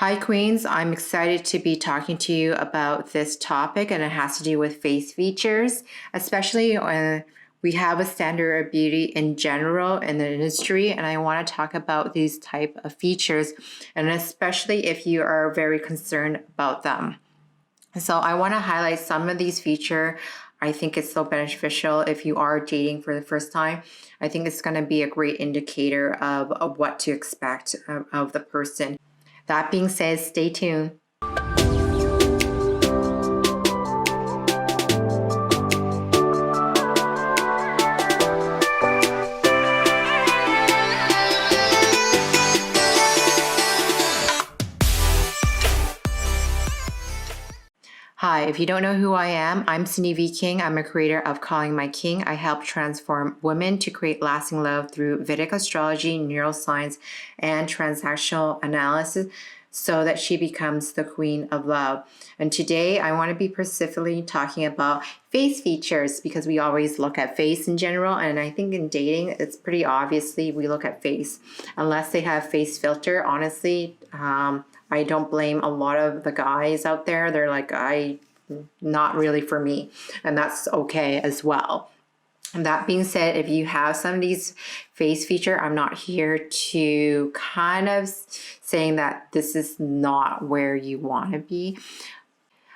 Hi Queens, I'm excited to be talking to you about this topic, and it has to do with face features, especially when we have a standard of beauty in general in the industry, and I want to talk about these type of features, and especially if you are very concerned about them. So I want to highlight some of these features. I think it's so beneficial if you are dating for the first time. I think it's going to be a great indicator of what to expect of the person. That being said, stay tuned. Hi, if you don't know who I am, I'm Sindy V King. I'm a creator of Calling My King. I help transform women to create lasting love through Vedic astrology, neuroscience, and transactional analysis so that she becomes the queen of love. And today I want to be specifically talking about face features because we always look at face in general. And I think in dating, it's pretty obviously we look at face. Unless they have face filter, honestly, I don't blame a lot of the guys out there. They're like, not really for me. And that's okay as well. And that being said, if you have some of these face feature, I'm not here to kind of saying that this is not where you want to be.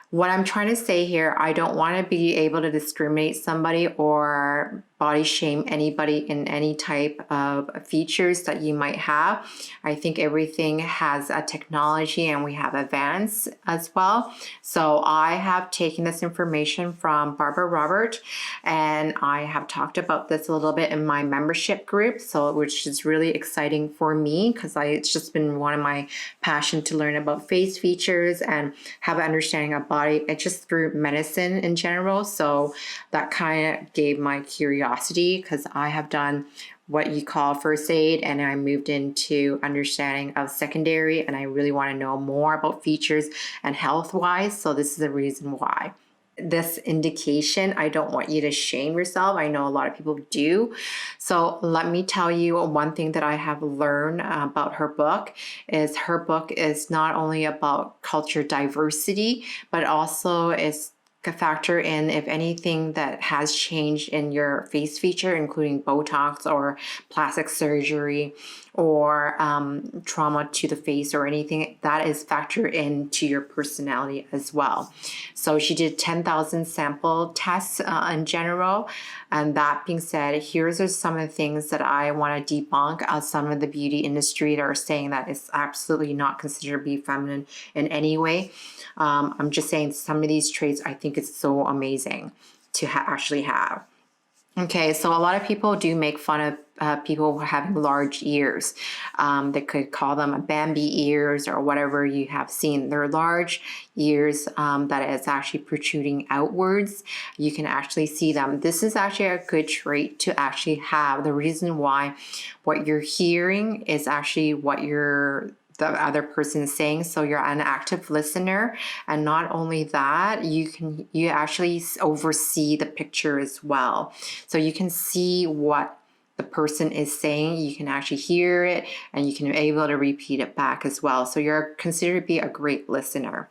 What I'm trying to say here, I don't want to be able to discriminate somebody or body shame anybody in any type of features that you might have. I think everything has a technology and we have advanced as well. So I have taken this information from Barbara Robert, and I have talked about this a little bit in my membership group, so which is really exciting for me because it's just been one of my passion to learn about face features and have an understanding of body, just through medicine in general. So that kind of gave my curiosity because I have done what you call first aid, and I moved into understanding of secondary, and I really want to know more about features and health wise. So this is the reason why. This indication, I don't want you to shame yourself. I know a lot of people do. So let me tell you one thing that I have learned about her book is not only about culture diversity, but also is a factor in if anything that has changed in your face feature, including Botox or plastic surgery or trauma to the face or anything, that is factored into your personality as well. So she did 10,000 sample tests in general. And that being said, here's some of the things that I want to debunk as some of the beauty industry that are saying that it's absolutely not considered to be feminine in any way. I'm just saying some of these traits I think it's so amazing to actually have. Okay, so a lot of people do make fun of people having large ears. They could call them Bambi ears or whatever you have seen. They're large ears that is actually protruding outwards. You can actually see them. This is actually a good trait to actually have. The reason why what you're hearing is actually what the other person is saying, so you're an active listener. And not only that, you actually oversee the picture as well, so you can see what the person is saying. You can actually hear it and you can be able to repeat it back as well, so you're considered to be a great listener.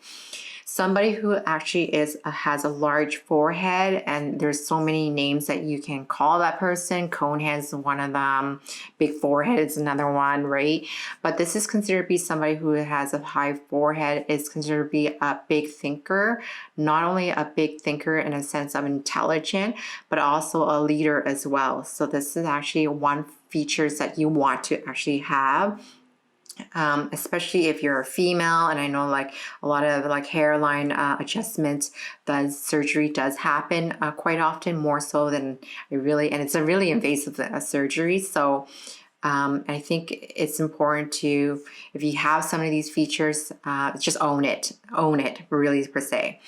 Somebody who actually has a large forehead, and there's so many names that you can call that person. Conehead is one of them. Big forehead is another one, right? But this is considered to be somebody who has a high forehead is considered to be a big thinker. Not only a big thinker in a sense of intelligent, but also a leader as well. So this is actually one features that you want to actually have. Especially if you're a female, and I know like a lot of like hairline adjustments, surgery does happen quite often, more so than and it's a really invasive surgery. So I think it's important to, if you have some of these features, just own it, really per se.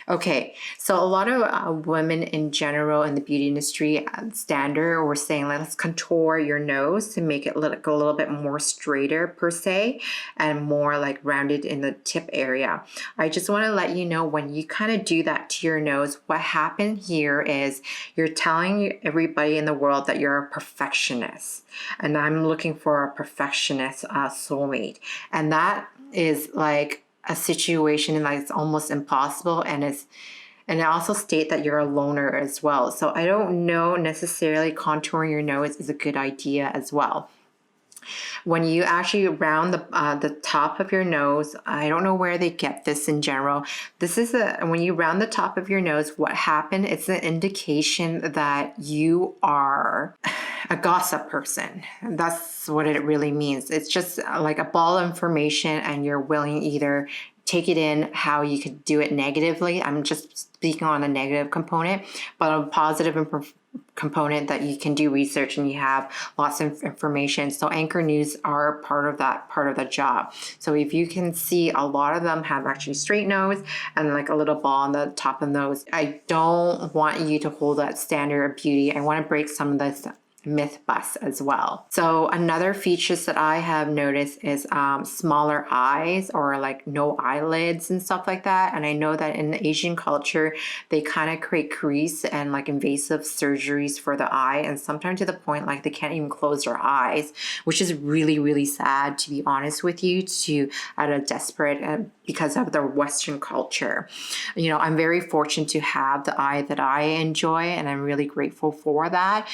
Okay, so a lot of women in general in the beauty industry standard, we're saying let's contour your nose to make it look a little bit more straighter per se and more like rounded in the tip area. I just want to let you know, when you kind of do that to your nose, what happened here is you're telling everybody in the world that you're a perfectionist, and I'm looking for a perfectionist soulmate, and that is like a situation like it's almost impossible, and it also state that you're a loner as well. So I don't know necessarily contouring your nose is a good idea as well. When you actually round the top of your nose, I don't know where they get this in general. This is when you round the top of your nose, what happened? It's an indication that you are a gossip person. That's what it really means. It's just like a ball of information, and you're willing either take it in how you could do it negatively. I'm just speaking on a negative component, but a positive component that you can do research and you have lots of information. So anchor news are part of the job. So if you can see, a lot of them have actually straight nose and like a little ball on the top of the nose. I don't want you to hold that standard of beauty. I want to break some of this myth bust as well. So another features that I have noticed is smaller eyes, or like no eyelids and stuff like that. And I know that in the Asian culture, they kind of create crease and like invasive surgeries for the eye, and sometimes to the point like they can't even close their eyes, which is really, really sad, to be honest with you, to at a desperate because of the Western culture. You know, I'm very fortunate to have the eye that I enjoy, and I'm really grateful for that.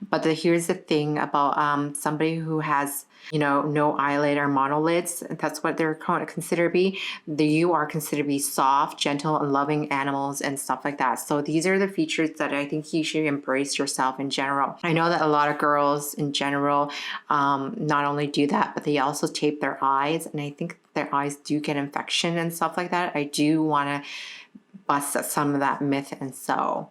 But here's the thing about somebody who has, you know, no eyelid or monolids, that's what they're considered to be. You are considered to be soft, gentle, and loving animals and stuff like that. So these are the features that I think you should embrace yourself in general. I know that a lot of girls in general not only do that, but they also tape their eyes, and I think their eyes do get infection and stuff like that. I do want to bust some of that myth. And so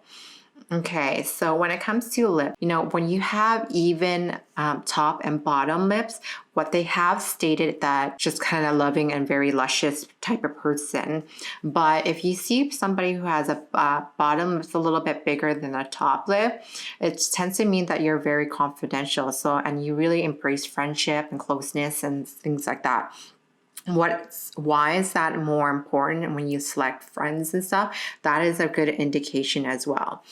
okay, so when it comes to lip, you know, when you have even top and bottom lips, what they have stated that just kind of loving and very luscious type of person. But if you see somebody who has a bottom that's a little bit bigger than a top lip, it tends to mean that you're very confidential. So, and you really embrace friendship and closeness and things like that. Why is that more important when you select friends and stuff? That is a good indication as well.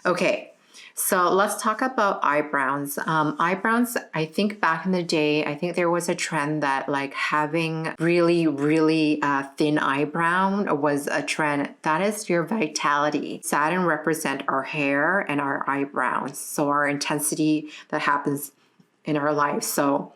Okay, so let's talk about eyebrows. Eyebrows, I think back in the day, I think there was a trend that like having really, really thin eyebrow was a trend. That is your vitality. Saturn represent our hair and our eyebrows, so our intensity that happens in our life. So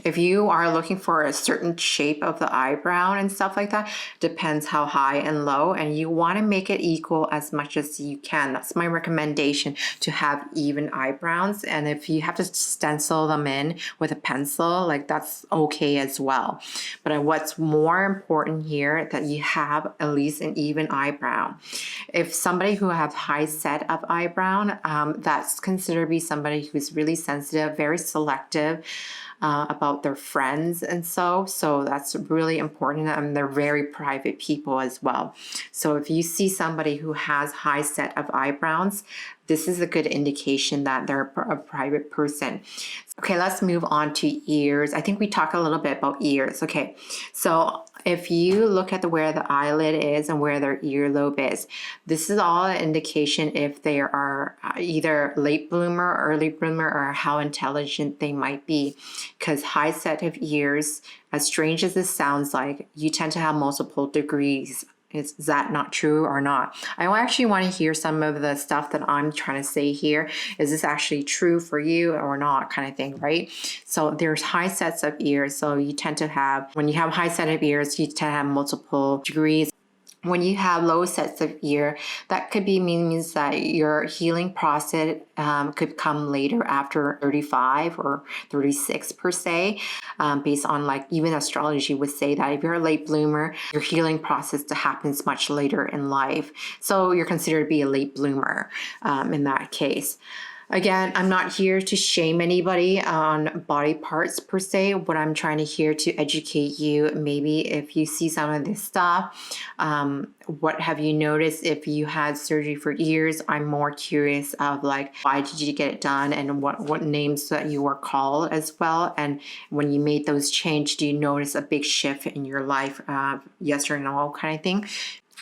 if you are looking for a certain shape of the eyebrow and stuff like that, depends how high and low, and you want to make it equal as much as you can. That's my recommendation, to have even eyebrows. And if you have to stencil them in with a pencil, like that's okay as well. But what's more important here, that you have at least an even eyebrow. If somebody who have high set of eyebrow, that's considered to be somebody who's really sensitive, very selective about their friends, and so that's really important, and they're very private people as well. So if you see somebody who has high set of eyebrows, this is a good indication that they're a private person. Okay, let's move on to ears. I think we talked a little bit about ears. Okay, so if you look at where the eyelid is and where their earlobe is, this is all an indication if they are either late bloomer, early bloomer, or how intelligent they might be. Because high set of ears, as strange as this sounds like, you tend to have multiple degrees. Is that not true or not? I actually want to hear some of the stuff that I'm trying to say here. Is this actually true for you or not, kind of thing, right? So there's high sets of ears. So you tend to have, when you have high set of ears, you tend to have multiple degrees. When you have low sets of ear, that could be means that your healing process could come later, after 35 or 36 per se, based on like even astrology would say that if you're a late bloomer, your healing process happens much later in life. So you're considered to be a late bloomer in that case. Again, I'm not here to shame anybody on body parts per se. What I'm trying to here to educate you, maybe if you see some of this stuff, what have you noticed if you had surgery for ears? I'm more curious of like, why did you get it done, and what names that you were called as well. And when you made those changes, do you notice a big shift in your life? Yes or no kind of thing.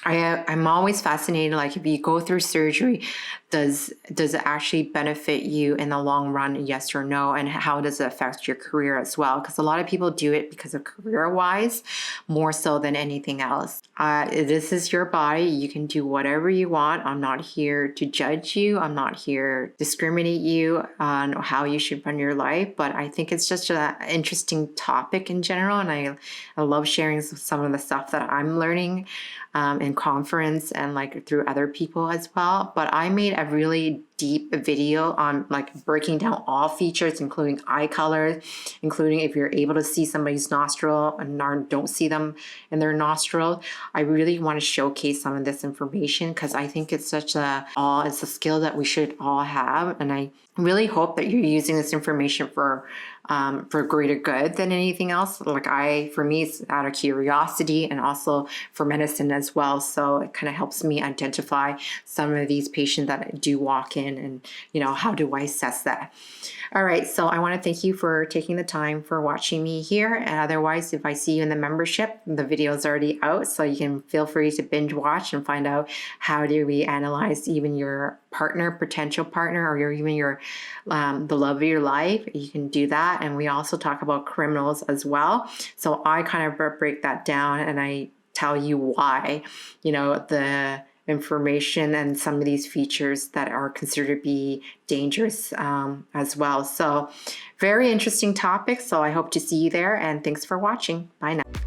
I'm always fascinated, like if you go through surgery, does it actually benefit you in the long run, yes or no? And how does it affect your career as well? Because a lot of people do it because of career-wise, more so than anything else. This is your body. You can do whatever you want. I'm not here to judge you. I'm not here to discriminate you on how you should run your life. But I think it's just an interesting topic in general. And I love sharing some of the stuff that I'm learning in conference and like through other people as well. But I made a really deep video on like breaking down all features, including eye color, including if you're able to see somebody's nostril and don't see them in their nostril. I really want to showcase some of this information because I think it's it's a skill that we should all have. And I really hope that you're using this information for greater good than anything else. Like for me, it's out of curiosity and also for medicine as well. So it kind of helps me identify some of these patients that do walk in and, how do I assess that? All right. So I want to thank you for taking the time for watching me here. And otherwise, if I see you in the membership, the video is already out. So you can feel free to binge watch and find out how do we analyze even your partner, potential partner, or even your the love of your life. You can do that. And we also talk about criminals as well. So I kind of break that down and I tell you why, the information and some of these features that are considered to be dangerous as well. So very interesting topic. So I hope to see you there and thanks for watching. Bye now.